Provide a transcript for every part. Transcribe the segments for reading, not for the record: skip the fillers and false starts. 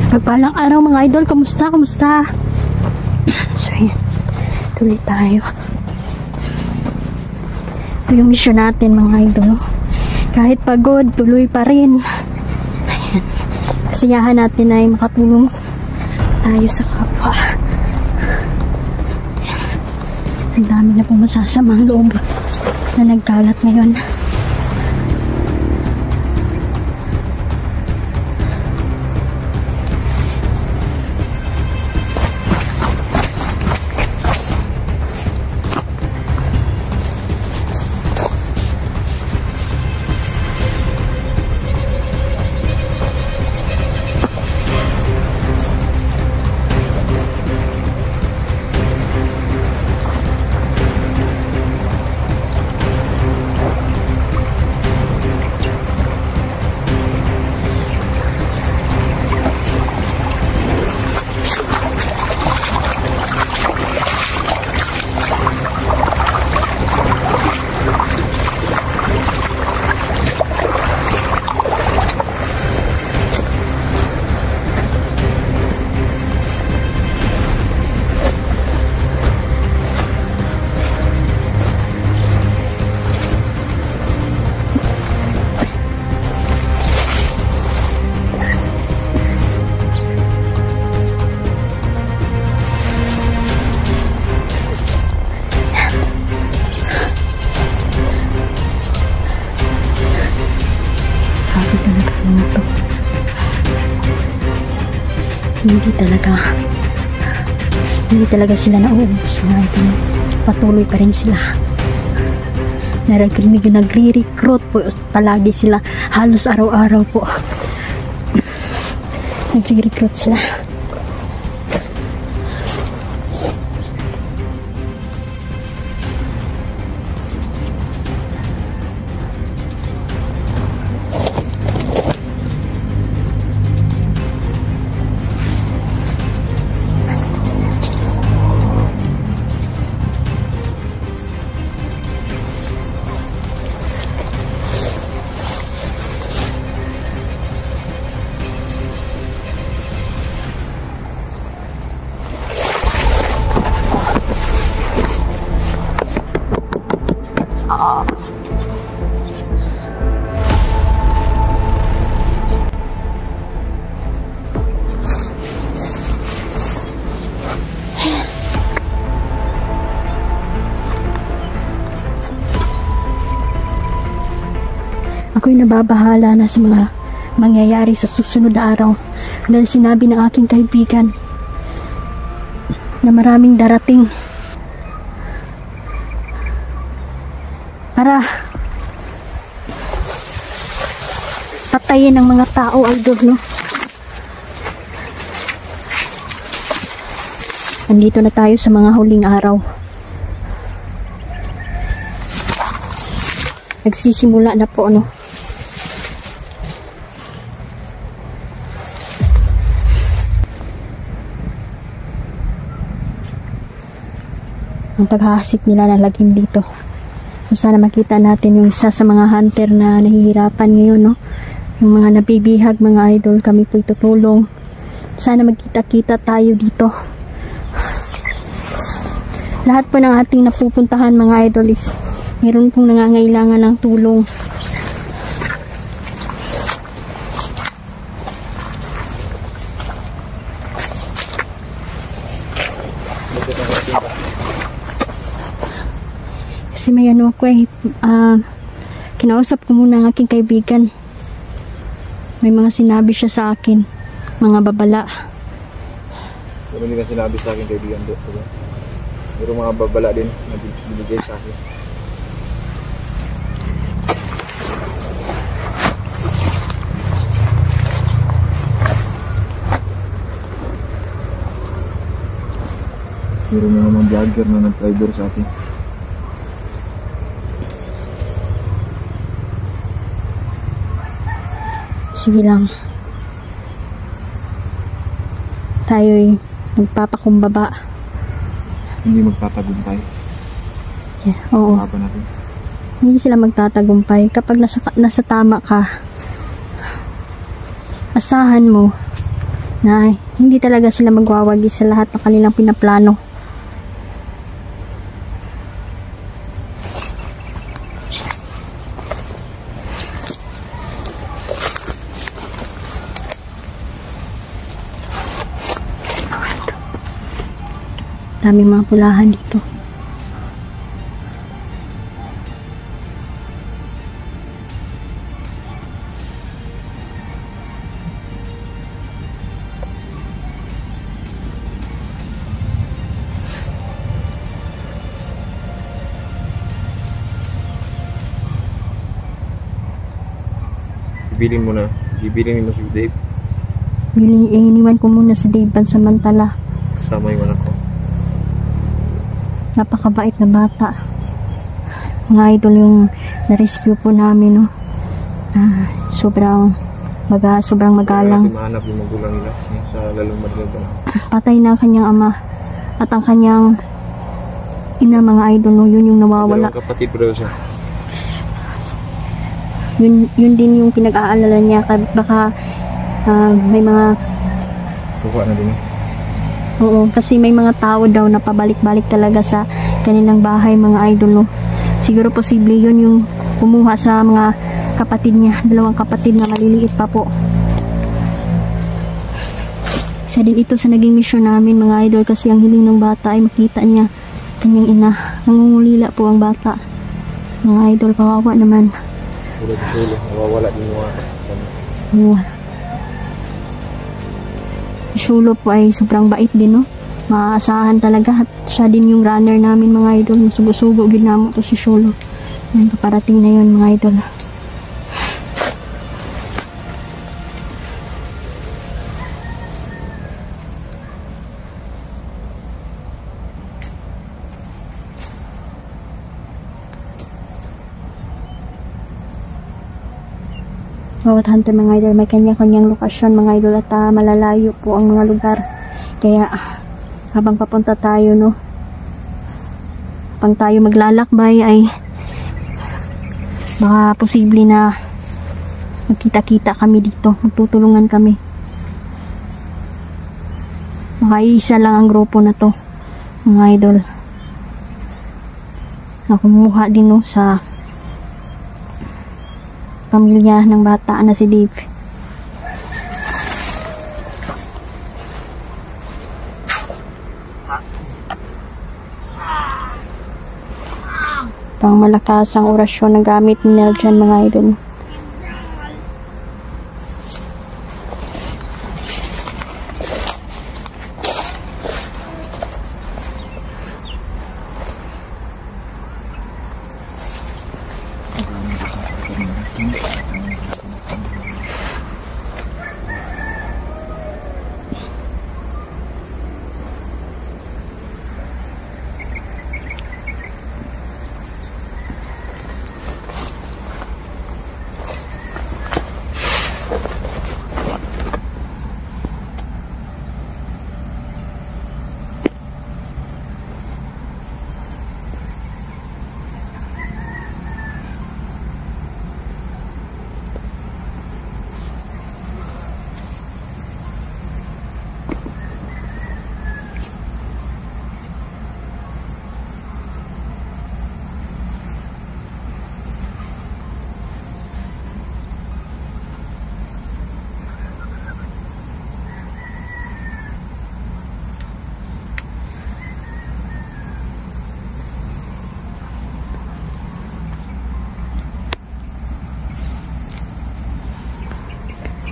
Pagpalang araw mga idol, kamusta? So yan, tuloy tayo. Ito yung mission natin mga idol. Kahit pagod, tuloy pa rin. Ayan. Kasiyahan natin ay makatulong tayo sa kapwa. Ayan. Ang dami na pong masasamang loob na nagkalat ngayon. Hindi talaga sila nauubos mga ito. Patuloy pa rin sila. Nagre-recruit po palagi sila. Halos araw-araw po. Nagre-recruit sila. Ako'y nababahala na sa mga mangyayari sa susunod na araw dahil sinabi ng aking kaibigan na maraming darating para patayin ang mga tao, idol, no? Nandito na tayo sa mga huling araw. Nagsisimula na po, no? Ang paghahasik nila na lagim dito. So, sana makita natin yung isa sa mga hunter na nahihirapan ngayon, no? Yung mga nabibihag, mga idol, kami po'y tutulong. Sana magkita-kita tayo dito. Lahat po ng ating napupuntahan, mga idol, is meron pong nangangailangan ng tulong. Kasi may ano ako kinausap ko muna ang aking kaibigan. May mga sinabi siya sa akin, mga babala. Ano hindi ka sinabi sa akin kaibigan doon? Pero mga babala din na binigay sa akin. Pero mga vlogger na nag-driver sa atin. Sige lang. Tayo'y magpapakumbaba. Hindi magtatagumpay. Yeah, oo. Natin. Hindi sila magtatagumpay. Kapag nasa tama ka, asahan mo na hindi talaga sila magwawagi sa lahat ng kanilang pinaplano. Daming mga pulahan dito. Ibilin mo na. Ibilin mo si Dave. Iniwan ko muna si Dave pansamantala. Kasama yung anak ko. Napakabait na bata. Mga idol yung na-rescue po namin, no. Sobrang magalang. Kaya mahanap yung magulang nila sa lalong madalito na. Patay na ang kanyang ama at ang kanyang ina, mga idol, no. Yun yung nawawala. Dalawang kapatid bro siya. Yun din yung pinag-aalala niya. Baka may mga kukuha na din. Oo, kasi may mga tao daw na pabalik-balik talaga sa kanilang bahay, mga idol, no. Siguro posible yun yung kumuha sa mga kapatid niya, dalawang kapatid na maliliit pa po. Isa din ito sa naging mission namin, mga idol, kasi ang hiling ng bata ay makita niya kanyang ina. Nangungulila po ang bata, mga idol, kawawa naman. Nawawala din yung Oo. Sulo po ay sobrang bait din, no. Maaasahan talaga at siya din yung runner namin, mga idol. Masubo-subo ginamo to si Sulo. Yan, paparating na yun, mga idol. Bawat hunter, mga idol, may kanya-kanyang lokasyon, mga idol, at malalayo po ang mga lugar. Kaya habang papunta tayo, no, habang tayo maglalakbay ay baka posible na magkita-kita kami dito, magtutulungan kami. Baka isa lang ang grupo na to, mga idol, na kumuha din, no, sa pamilya ng bata na si Dave. Pang malakas ang orasyon na gamit nila dyan, mga idol.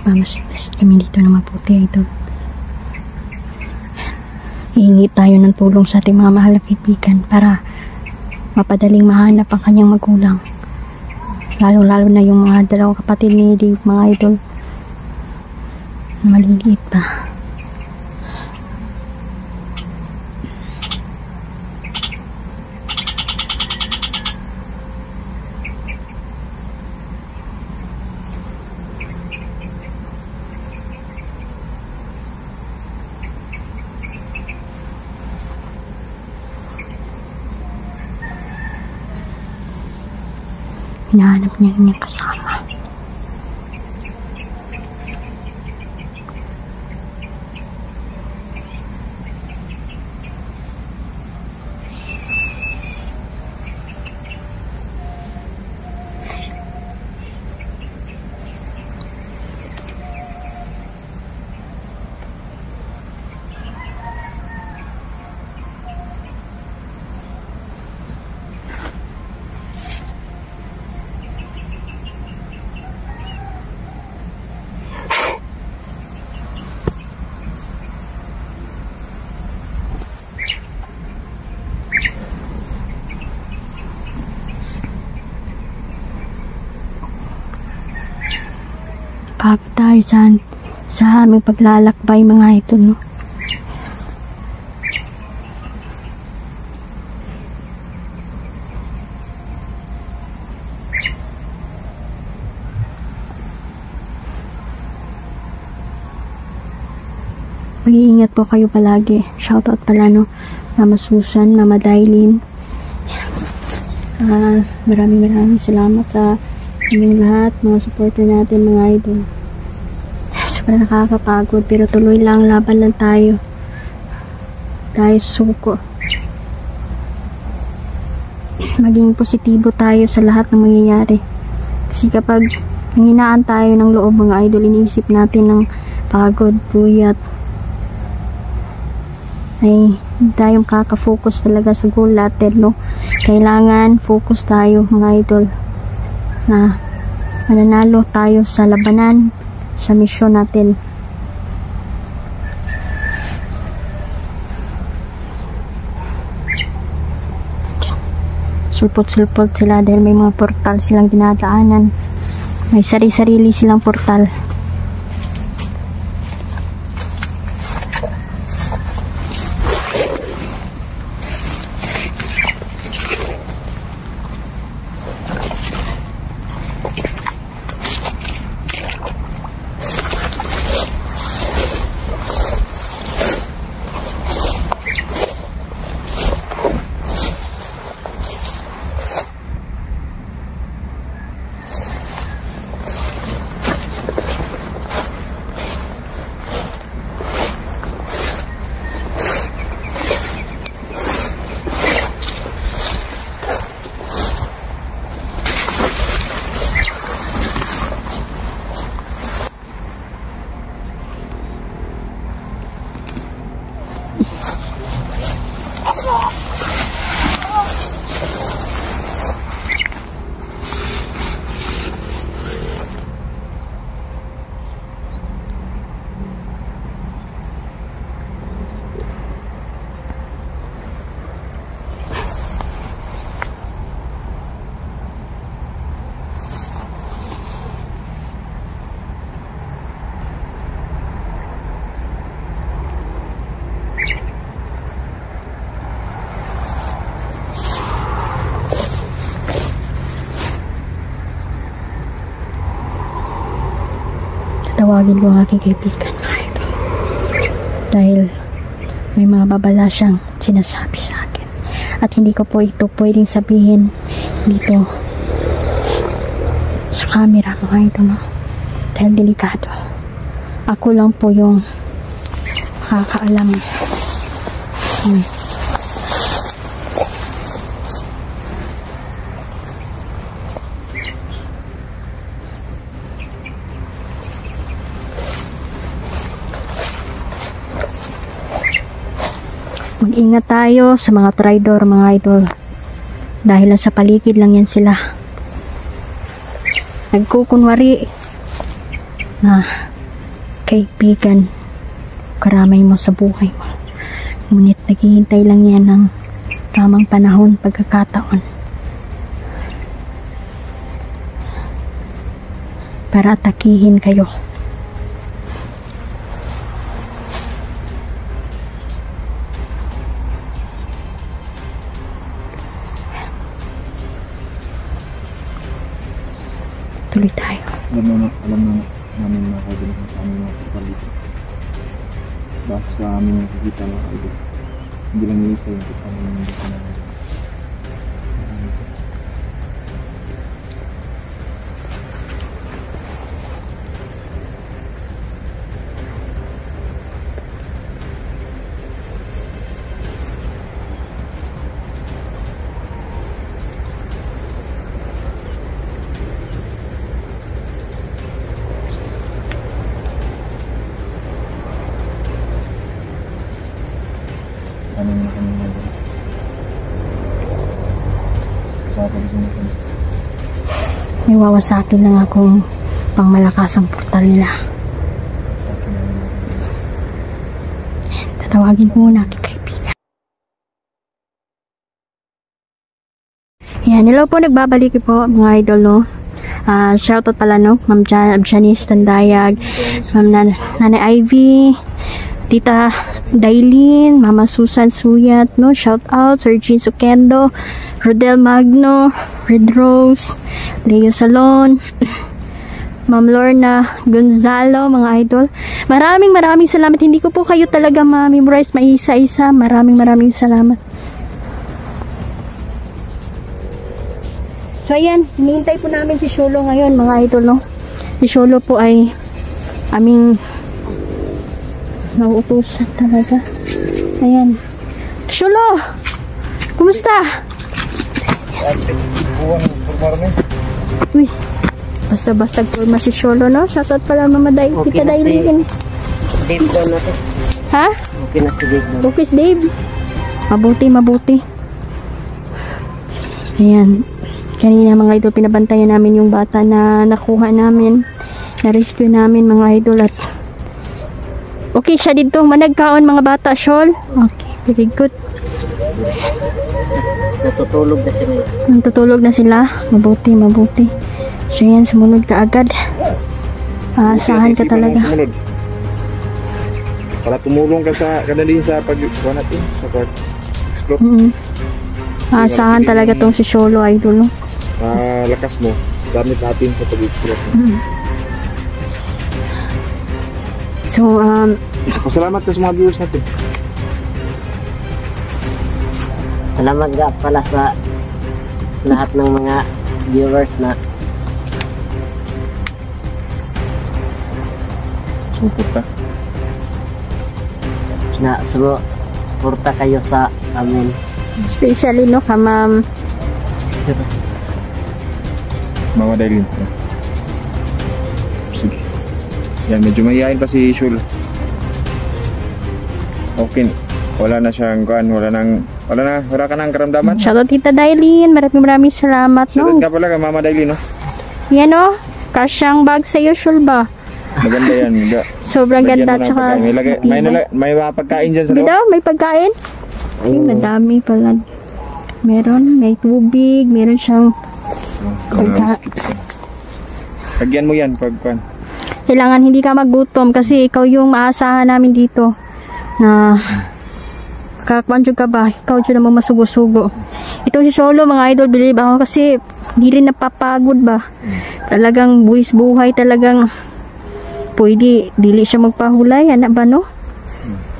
Mamasit kami dito ng mabuti, idol. Hihingi tayo ng tulong sa ating mga mahal na kaibigan para mapadaling mahanap ang kanyang magulang. Lalo na yung mga dalawang kapatid ni Dave, mga idol, na maliliit pa. Hinahanap niya yung kanyang kasama. napapagod tayo sa aming paglalakbay mga idol, no? Mag-iingat po kayo palagi. Shoutout pala, no? Mama Susan, Mama Dailin. Maraming salamat sa inyong lahat, mga supporter natin, mga idol. Sobrang nakakapagod, pero tuloy lang, laban lang tayo. Tayo suko. Maging positibo tayo sa lahat ng mangyayari. Kasi kapag nanginaan tayo ng loob, mga idol, iniisip natin ng pagod, puyat, ay hindi tayong kaka-focus talaga sa goal natin, no? Kailangan focus tayo, mga idol, na mananalo tayo sa labanan, sa misyon natin. Sulpot-sulpot sila dahil may mga portal silang dinadaanan. May sari-sarili silang portal. Tawagin ko ang aking kaibigan, dahil may mga babala siyang sinasabi sa akin, at hindi ko po ito pwedeng sabihin dito sa camera, mga ito, no? Dahil delikado. Ako lang po yung makakaalam. Mag-ingat tayo sa mga traidor, mga idol, dahil sa paligid lang yan sila, nagkukunwari na kaibigan, karamay mo sa buhay mo, ngunit naghihintay lang yan ng tamang panahon, pagkakataon para atakihin kayo. Tuloy tayo. Alam na namin mga kaibigan sa aming mga kapalito. Basta sa aming nakikita mga kaibigan. Hindi lang isa yung kita namin yung gusto namin. May wawasakin lang akong pangmalakas ang portal nila. Tatawagin ko muna aking kaibigan. Yan, hello po, nagbabalik po mga idol, no? Shoutout pala, no? Ma'am Janice Tandayag, Ma'am Nanay Ivy, Tita Dailin, Mama Susan Suyat, no? Shoutout, Sir Jean Sukendo, Rodel Magno, Red Rose, Leo Salon, Ma'am Lorna Gonzalo, mga idol. Maraming salamat. Hindi ko po kayo talaga ma-memorize maisa-isa. Maraming salamat. So ayan, hinihintay po namin si Sholo ngayon, mga idol, no? Si Sholo po ay aming nauutusan talaga. Ayan. Sholo! Kumusta? Uy, basta forma si Sholo, no? Shoutout pala Mama Day. Okay Tita Dailin. Dave daw na to. Ha? Okay na si Dave daw. Okay, Dave. Mabuti. Ayan. Kanina mga idol, pinabantayan namin yung bata na nakuha namin, na-rescue namin mga idol. At okay siya dito, managkaon mga bata, Shol. Okay, very good. Natutulog na sila. Mabuti. So yan, sumunod ka agad. Aasahan ka talaga. Para tumulong ka sa kanalin sa pag-explore natin, sa pag-explore. Aasahan talaga tong si Sholo, idol, no? Lakas mo, damit natin sa pag-explore. So, pasalamat ka sa mga viewers natin. Salamat nga pala sa lahat ng mga viewers na suporta. Na suporta kayo sa amin. especially, no, ka Ma'am Mama Dailin. Sige. Yan, medyo mahihain pa si Shul. Okay. Wala na siyang kuan, wala ka nang karamdaman. Shoutout Tita Dailin. Maraming salamat, no? Shoutout ka pala kay Mama Dailin, no? Yan, no? Kasyang bag sa'yo, Shul ba? Maganda yan. Sobrang ganda. Tsaka, may mga pagkain dyan sa Bida, loob. may pagkain? Ay, madami pala. Meron, may tubig, meron siyang Lagyan mo yan pag kuan. kailangan hindi ka magutom kasi ikaw yung maasahan namin dito na kakwanjo ka ba, ikaw dyan namang masugo-sugo. Itong si Sholo, mga idol, believe ako kasi hindi rin napapagod ba, talagang buwis buhay, talagang pwede dili siya magpahulay, anak ba, no?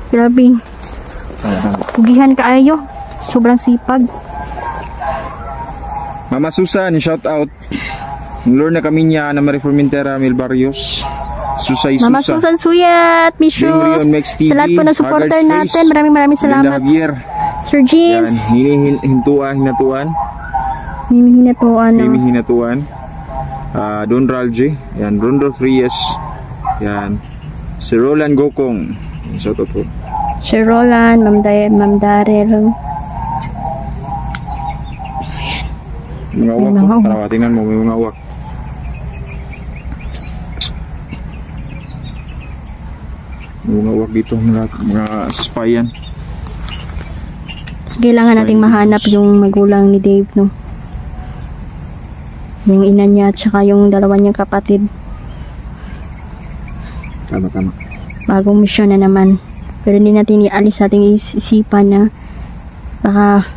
Grabing pugihan kaayo, sobrang sipag. Mama Susan, shout out. Lord na kami niya na Marie Formentera, Mil Barrios, Susay Mama Susa, Susan Suyat, Misho, Dingrion, Max TV, sa lahat po na supporter Haggard's natin, Face, maraming salamat. Javier, Sir James, yan, hinatuan, Mimi Hinatuan, no? Mimi Hinatuan, Don Ralje, yan, Rondo Frias, yan, si Roland Gokong, shout out po. Sir Roland, Ma'am Darrell. Mga uwak mga po, uwak. tara, tingnan mo, may mga uwak. Mga uwak dito, mga spy yan. Kailangan nating mahanap yung magulang ni Dave, no? Yung ina niya at saka yung dalawa niyang kapatid. Tama. Bagong misyon na naman. Pero hindi natin ialis sa ating isipan na baka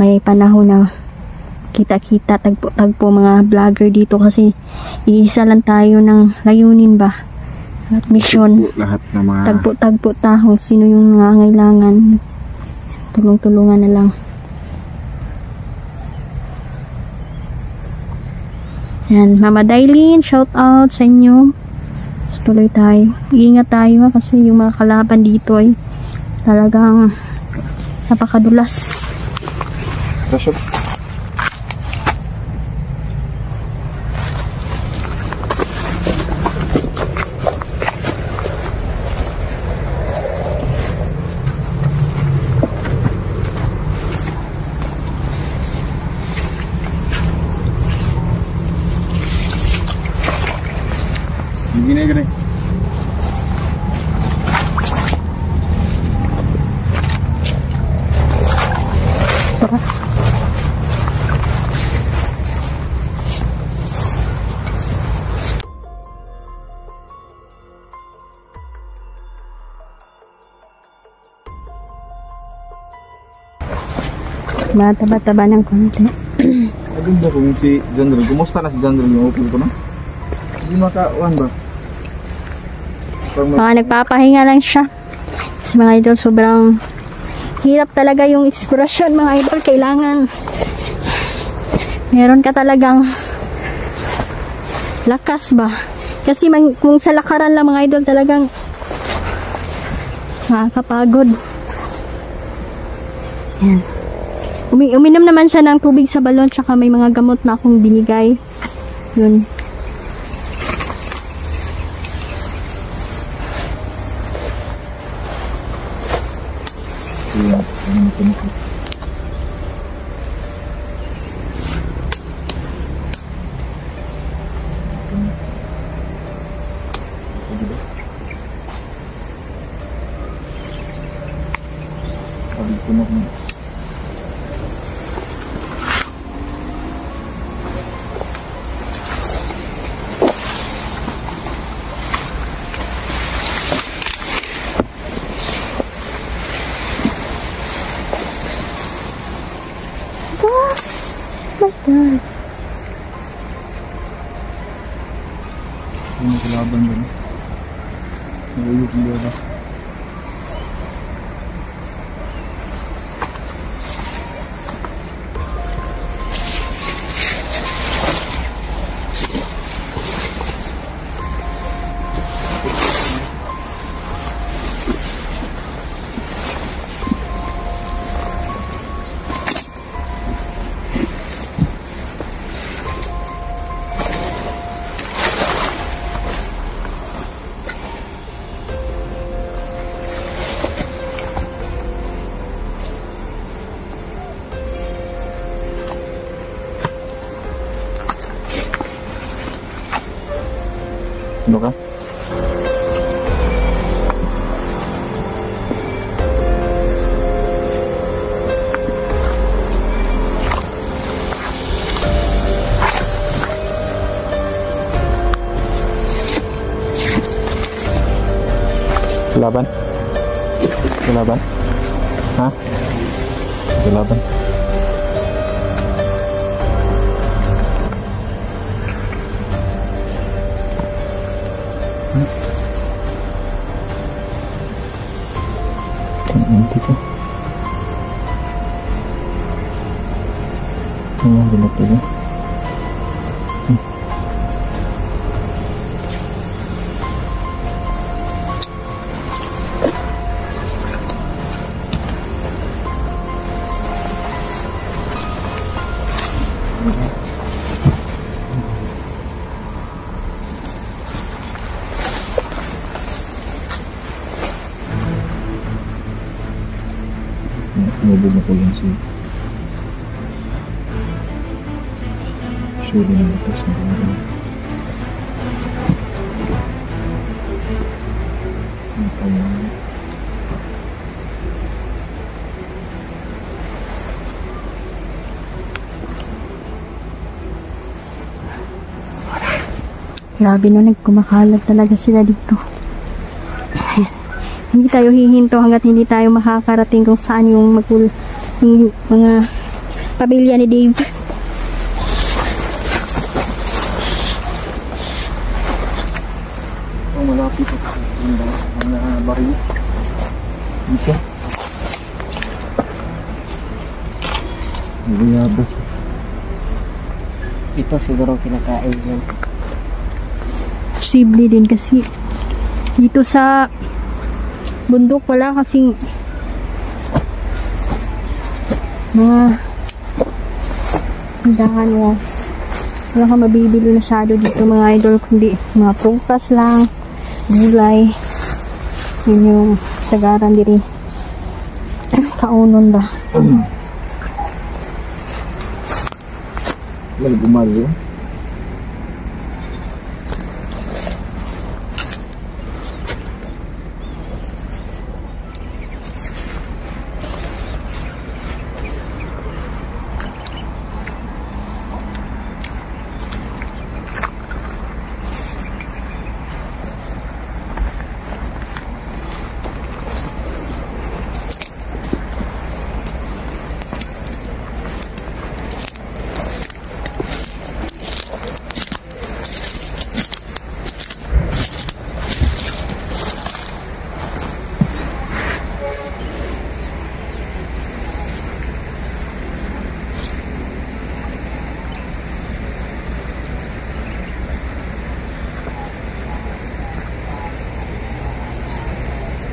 may panahon na kita-kita, tagpo mga vlogger dito kasi iisa lang tayo ng layunin ba at misyon. Lahat ng mga Tagpo taho sino yung nangangailangan, tulong-tulungan na lang. Yan, Mama Dailin, shout out sa inyo. Tuloy tayo, iingat tayo kasi yung mga kalaban dito ay talagang napakadulas. Tasok. Gini. mataba-taba ng konti. Ayun ba kung si John Ron? Kumusta na si John Ron? Yung okay ko na? Hindi makawan ba? Mga nagpapahinga lang siya. Kasi mga idol, sobrang hirap talaga yung eksplorasyon mga idol. Kailangan meron ka talagang lakas ba? Kasi kung sa lakaran lang mga idol talagang nakakapagod. Yan. Uminom naman siya ng tubig sa balon, tsaka may mga gamot na akong binigay. Yun. God. Ano sa laban ba? Naiuyog mo ba? Ano ka? Laban? Laban? Ha? Laban? Nanti ko. Ano ang bilog dito? Nabubo ko lang si Shuri ng lakas na kanya. Ang kanya. Grabe no, nagkumakalat talaga sila dito. Hindi tayo hihinto hanggat hindi tayo makakarating kung saan yung mga pamilya ni Dave. Oh, malapit ako. Ang baril. Dito. Naguyabas. Ito siguro kinakain dyan. Posible din kasi dito sa bundok wala kasing mga tindahan mo. Wala kang mabibili masyado dito mga idol, kundi mga prutas lang, gulay. Yun yung sagaran diri. Kaunon ba? Malagumalo.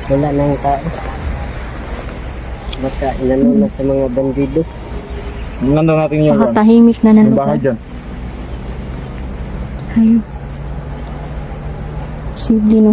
Wala nang tao. Baka inano na sa mga bandido. Tingnan daw natin yung Pakatahimik na ng yung bahay lugar. dyan. Ayun. Simple, no?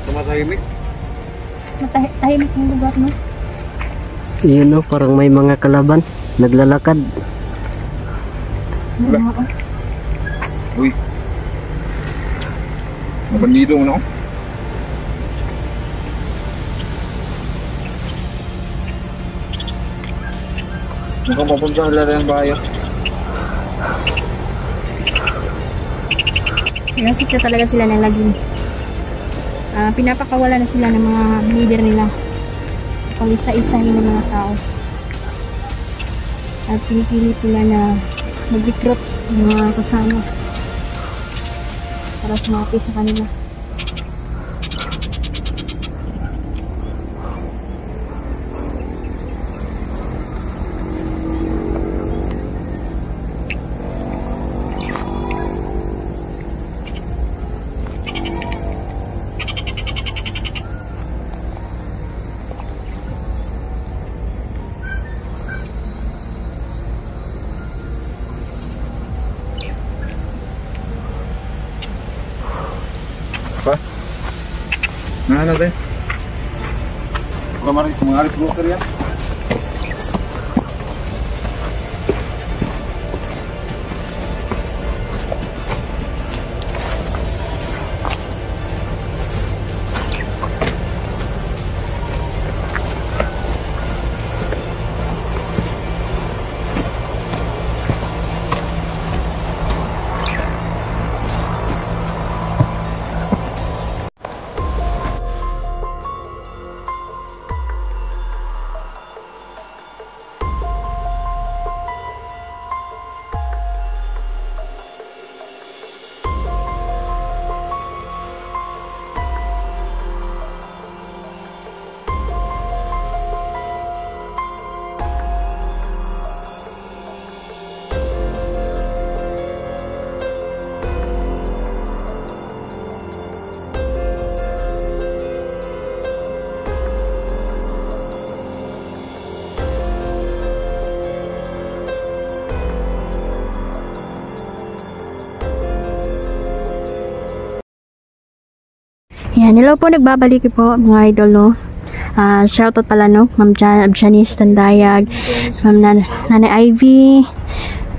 Tumatahimik. Tahimik yung lugar, no? Yun no, parang may mga kalaban. Naglalakad. Wala. Oo. Uy. Mabandido mo na. Mukhang papunta nila ng bayan. Nasita talaga sila ng lagim. Pinapakawala na sila ng mga leader nila. Pag isa-isahin ng mga tao. At pinipilit nila na mag-recruit ng mga kasama para sumapi sa kanila. Pa? Nah, natin. Mga arit broker yan. Yan, hello po, nagbabalik po mga idol, no. Shoutout pala, no, Ma'am Janice Tandayag, Ma'am Nanay Ivy,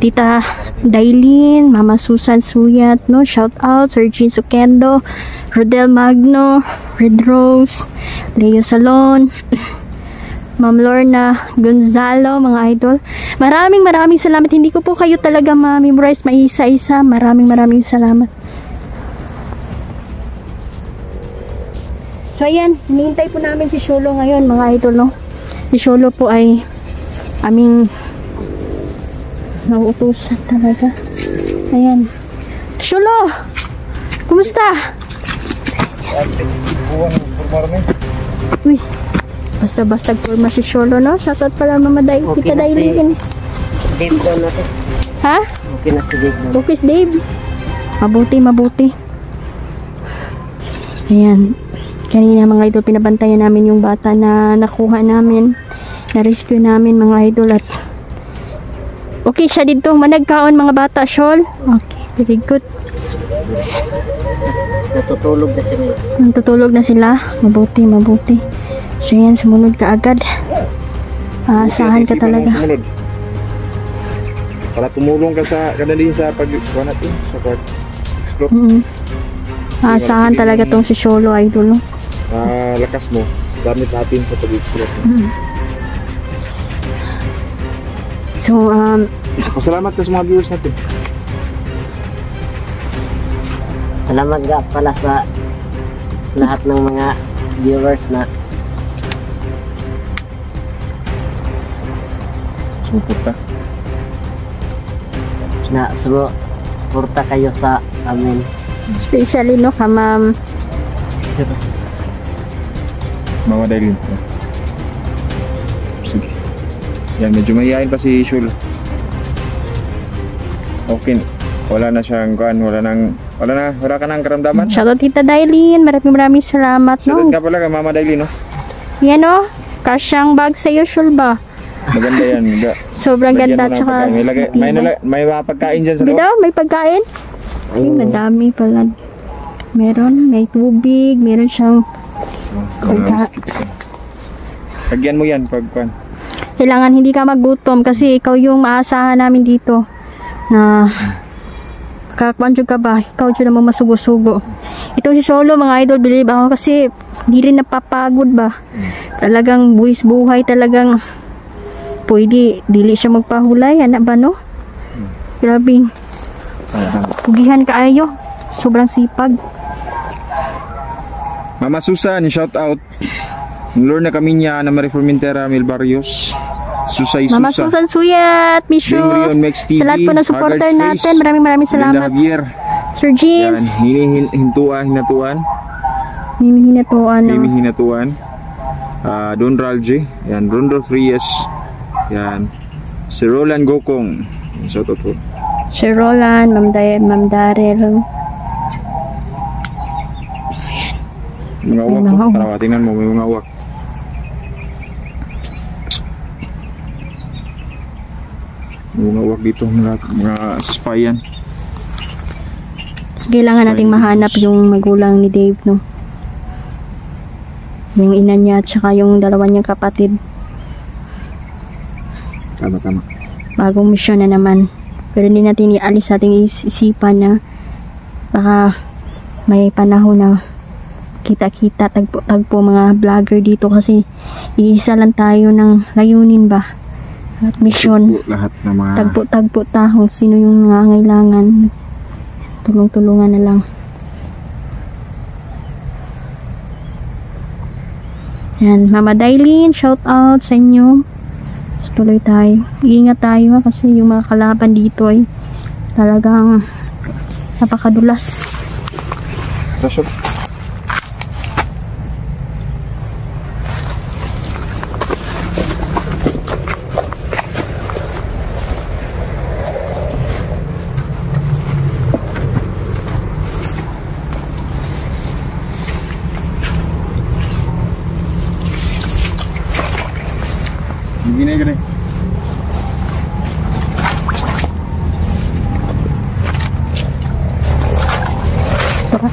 Tita Dailin, Mama Susan Suyat, no, shoutout, Sir Jean Sukendo, Rodel Magno, Red Rose, Leo Salon, Ma'am Lorna Gonzalo, mga idol. Maraming salamat. Hindi ko po kayo talaga ma-memorize maisa-isa. Maraming salamat. So ayan, hinihintay po namin si Sholo ngayon, mga idol, no. Si Sholo po ay aming nauutusan talaga. Ayan. Sholo! Kumusta? Uy, basta-basta forma si Sholo, no? Shoutout pala Mama Day. Okay Tita na si Daylin. Dave doon natin. Ha? Okay na si Dave doon. Focus, Dave. Mabuti. Ayan. Kanina mga idol, pinabantayan namin yung bata na nakuha namin. Na-rescue namin mga idol at okay siya dito. Managkaon mga bata, Shol. Okay, very good. Natutulog na sila. Natutulog na sila. Mabuti. So yan, sumunod ka agad. Aasahan ka talaga. Para tumulong ka sa kadali sa pag-explore natin, sa pag-explore. Aasahan talaga tong si Sholo, idol, no? Lakas mo, damit natin sa pag-explore. So, Pasalamat ka sa mga viewers natin. Salamat nga pala sa lahat ng mga viewers na Suporta. na sumuporta kayo sa amin. especially, no, ka Ma'am Mama Daylin. Sige. Yan, medyo mahihain pa si Shul. Okay. Wala na siyang kuan, wala ka nang karamdaman. Shoutout Tita Daylin. Maraming salamat, Shoutout no? ka pala kay Mama Daylin, no? Yan, no? Kasyang bag sa'yo, Shul ba? Maganda yan. Sobrang Lagyan ganda. mo ng Tsaka, pagkain. May mga pagkain dyan sa loob. Bitaw, may pagkain? Ay, madami pala. Meron, may tubig, meron siyang Lagyan mo yan pag kuan. kailangan hindi ka magutom kasi ikaw yung maasahan namin dito na kakwanjo ka ba, ikaw dyan namang masugo-sugo. Itong si Sholo, mga idol, believe ako kasi hindi rin napapagod ba, talagang buwis buhay, talagang pwede, dili siya magpahulay, anak ba, no? Grabing pugihan kaayo, sobrang sipag. Mama Susan, shout out. Lord na kami niya na Marie Formentera Mil Barrios. Susay Mama Susa. Susan Suyat, Miss Bing Rose, Rion, Max TV, sa lahat po na supporter Haggard's natin, Face, maraming Linda salamat. Javier. Sir James, Yan, hinatuan. Mimi Hinatuan, no? Mimi Hinatuan. Don Ralje. Yan, Rondo Frias. Yan. Si Roland Gokong. Shout out po. Sir Roland, Ma'am Darrell. Mga uwak mga po. uwak. Tara, tingnan mo, may mga uwak. May mga uwak dito, mga saspayan. Kailangan nating mahanap yung magulang ni Dave, no? Yung ina niya at saka yung dalawa niyang kapatid. Tama. Bagong misyon na naman. Pero hindi natin ialis sa ating isipan na baka may panahon na kita-kita, tagpo mga vlogger dito kasi iisa lang tayo ng layunin ba? At misyon. Lahat ng mga... Tagpo taho. Sino yung nangangailangan? Tulong-tulungan na lang. Yan, Mama Daylin, shout out sa inyo. Tuloy tayo. Iingat tayo kasi yung mga kalaban dito ay talagang napakadulas. Tasok. Gini. Tara.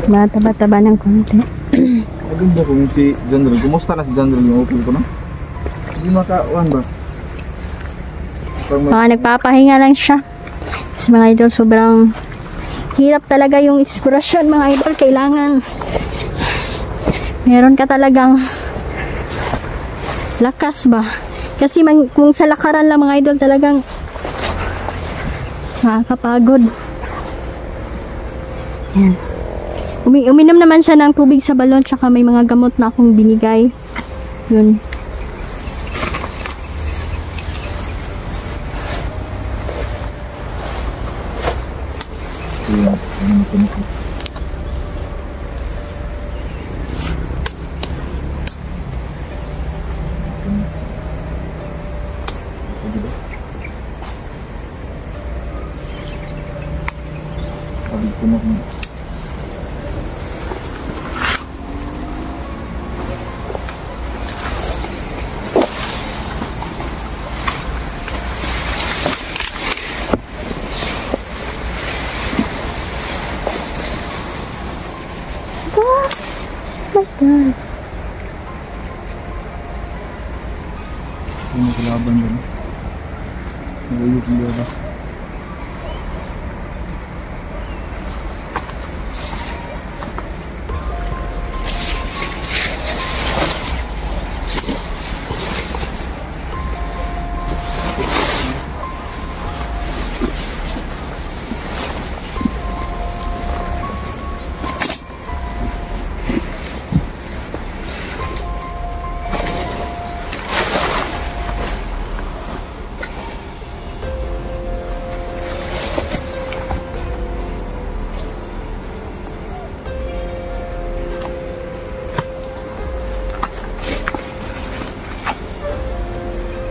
Mataba-taba ng konti. Maganda kung si Jandrel. Kumusta na si Jandrel? Yung okay ko na? Hindi makauwan ba? Nagpapahinga lang siya. Kasi mga idol, sobrang hirap talaga yung eksplorasyon, mga idol. Kailangan meron ka talagang lakas ba? Kasi kung sa lakaran lang mga idol talagang nakakapagod. Yan. Uminom naman siya ng tubig sa balon, tsaka may mga gamot na akong binigay. Yun. God. Ini kelaban kan. Ngayup dia dah.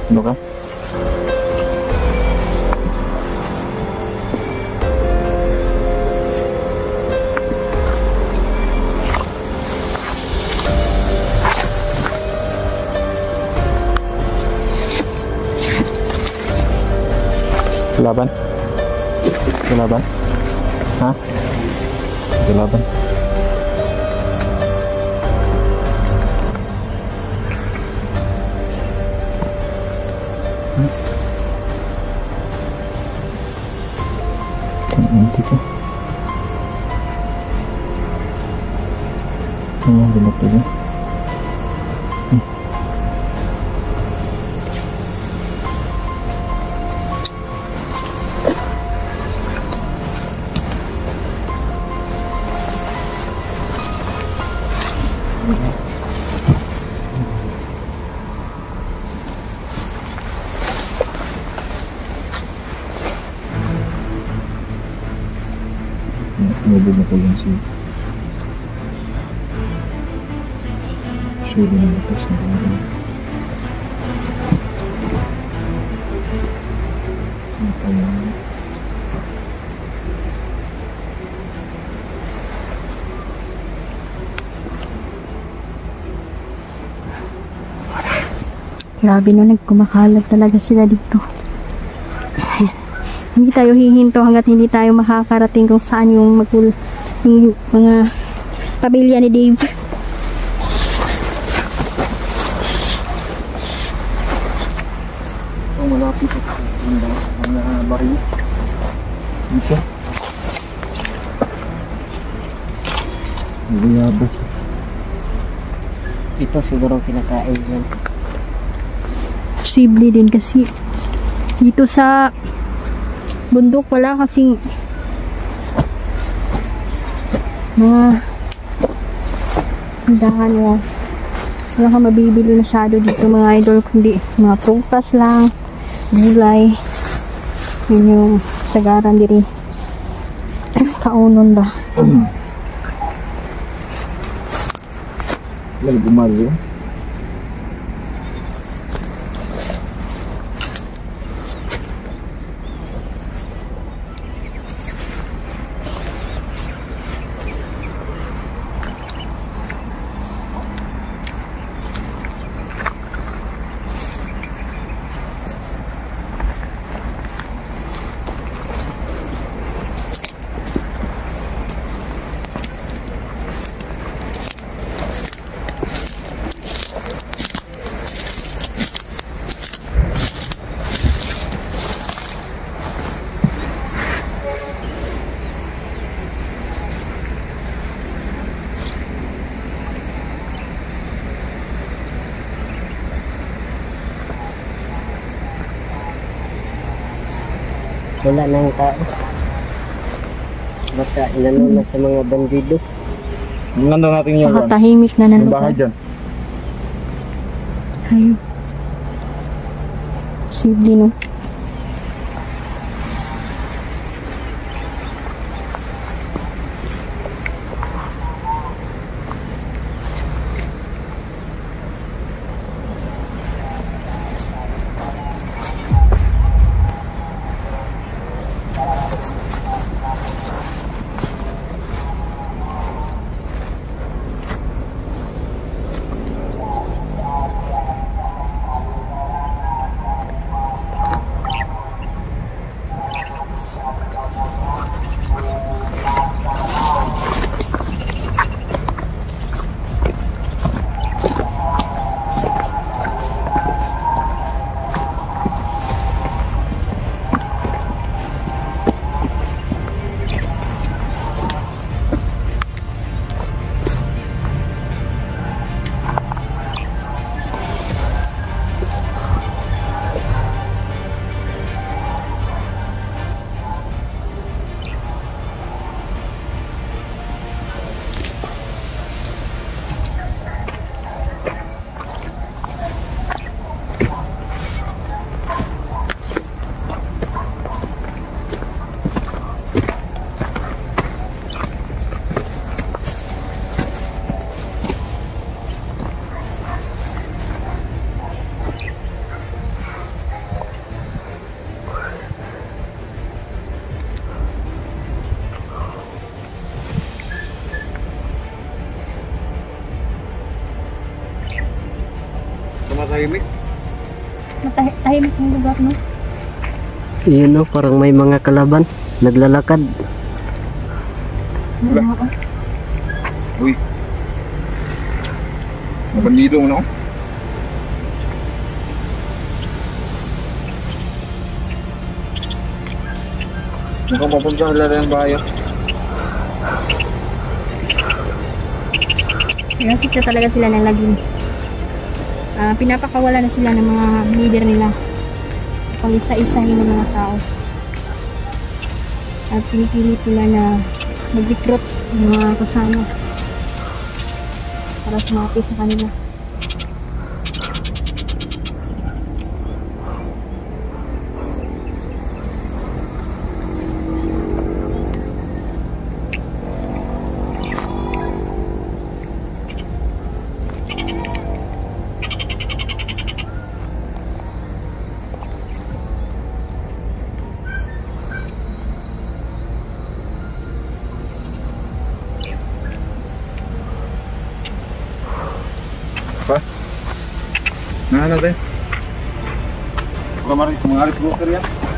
Ano ka? Kelaban? Kelaban? Hah? Kelaban? Nanti kan ini gelap dulu. Mobil na po yung si Shuri na lakas na kanya. Ano pa yun? Grabe no, nagkumakalat talaga sila dito. Hindi tayo hihinto hanggat hindi tayo makakarating kung saan yung mga pamilya ni Dave. Oh, malapit ako. Ang baril. Dito. Buyabas. Ito siguro kinakain yan. Posible din kasi dito sa bundok wala kasing mga tindahan, wala kang mabibili masyado dito mga idol, kundi mga prutas lang, gulay. Yun yung sagaran diri kaunon ba. Lagi gumawa. Wala nang tao. Baka inano na sa mga bandido. Tingnan daw natin yung, Pakatahimik na ng yung bahay lugar. dyan. Ayun. Simple, no? Matahimik. Tahimik ng lugar, no? Yun no, parang may mga kalaban. Naglalakad. Wala. Uy. Mabandido mo na, oh. Mukhang papunta sa lala ng bahay, ah. Nasita talaga sila ng lagim. Pinapakawala na sila ng mga leader nila. Pang isa-isahin ng mga tao. At pinipilit nila na mag-recruit ng mga kasama para sumapi sa kanila. Pa? Nah, natin. Mga arit broker yan.